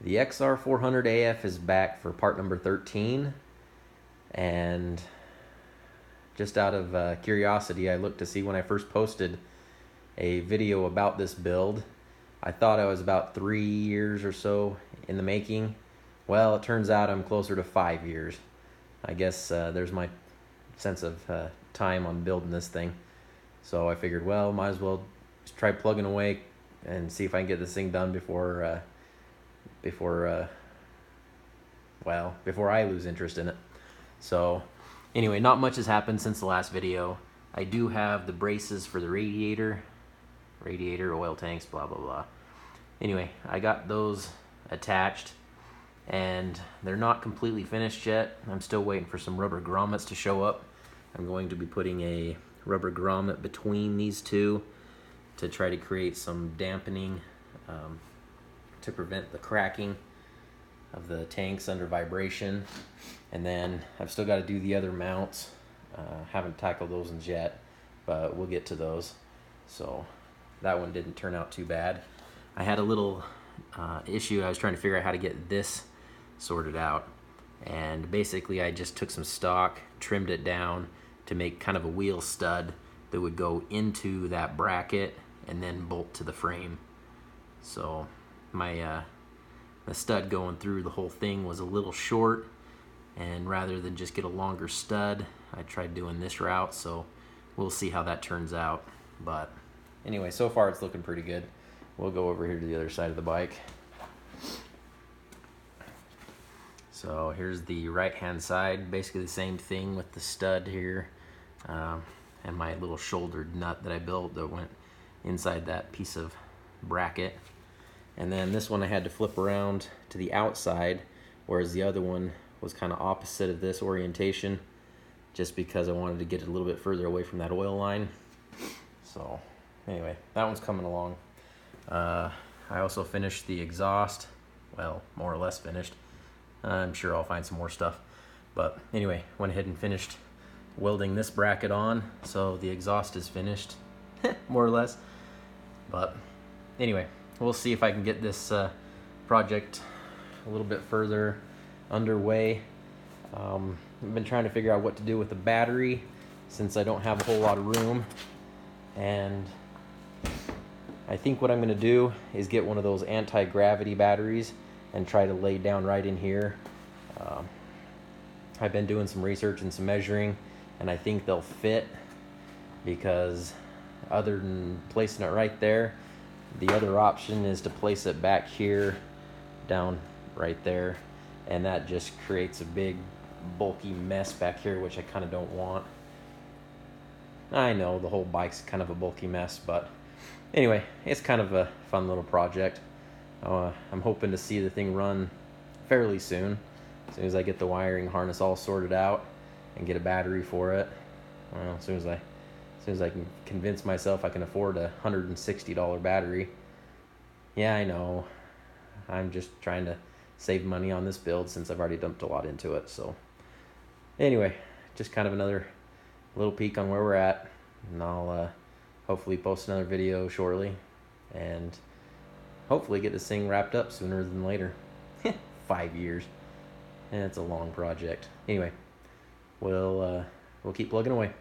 The XR400AF is back for part number 13, and just out of curiosity, I looked to see when I first posted a video about this build. I thought I was about 3 years or so in the making. Well, it turns out I'm closer to 5 years. I guess there's my sense of time on building this thing. So I figured, well, might as well just try plugging away and see if I can get this thing done before I lose interest in it. So anyway, not much has happened since the last video. I do have the braces for the radiator, oil tanks, blah blah blah. Anyway, I got those attached and they're not completely finished yet. I'm still waiting for some rubber grommets to show up. I'm going to be putting a rubber grommet between these two to try to create some dampening to prevent the cracking of the tanks under vibration. And then I've still got to do the other mounts. Haven't tackled those ones yet, but we'll get to those. So that one didn't turn out too bad. I had a little issue. I was trying to figure out how to get this sorted out, and basically I just took some stock, trimmed it down to make kind of a wheel stud that would go into that bracket and then bolt to the frame. So my the stud going through the whole thing was a little short, and rather than just get a longer stud, I tried doing this route. So we'll see how that turns out. But anyway, so far it's looking pretty good. We'll go over here to the other side of the bike. So here's the right hand side, basically the same thing with the stud here and my little shouldered nut that I built that went inside that piece of bracket. And then this one I had to flip around to the outside, whereas the other one was kind of opposite of this orientation, just because I wanted to get it a little bit further away from that oil line. So anyway, that one's coming along. I also finished the exhaust, well, more or less finished. I'm sure I'll find some more stuff, but anyway, went ahead and finished welding this bracket on, so the exhaust is finished, more or less. But anyway, we'll see if I can get this project a little bit further underway. I've been trying to figure out what to do with the battery since I don't have a whole lot of room, and I think what I'm going to do is get one of those anti-gravity batteries and try to lay down right in here. I've been doing some research and some measuring, and I think they'll fit, because other than placing it right there, the other option is to place it back here, down right there, and that just creates a big bulky mess back here, which I kind of don't want. I know the whole bike's kind of a bulky mess, but anyway, it's kind of a fun little project. I'm hoping to see the thing run fairly soon, as soon as I get the wiring harness all sorted out and get a battery for it. Well, as soon as I can convince myself I can afford a $160 battery. Yeah, I know. I'm just trying to save money on this build since I've already dumped a lot into it. So anyway, just kind of another little peek on where we're at, and I'll hopefully post another video shortly, and hopefully get this thing wrapped up sooner than later. 5 years. And it's a long project. Anyway, we'll keep plugging away.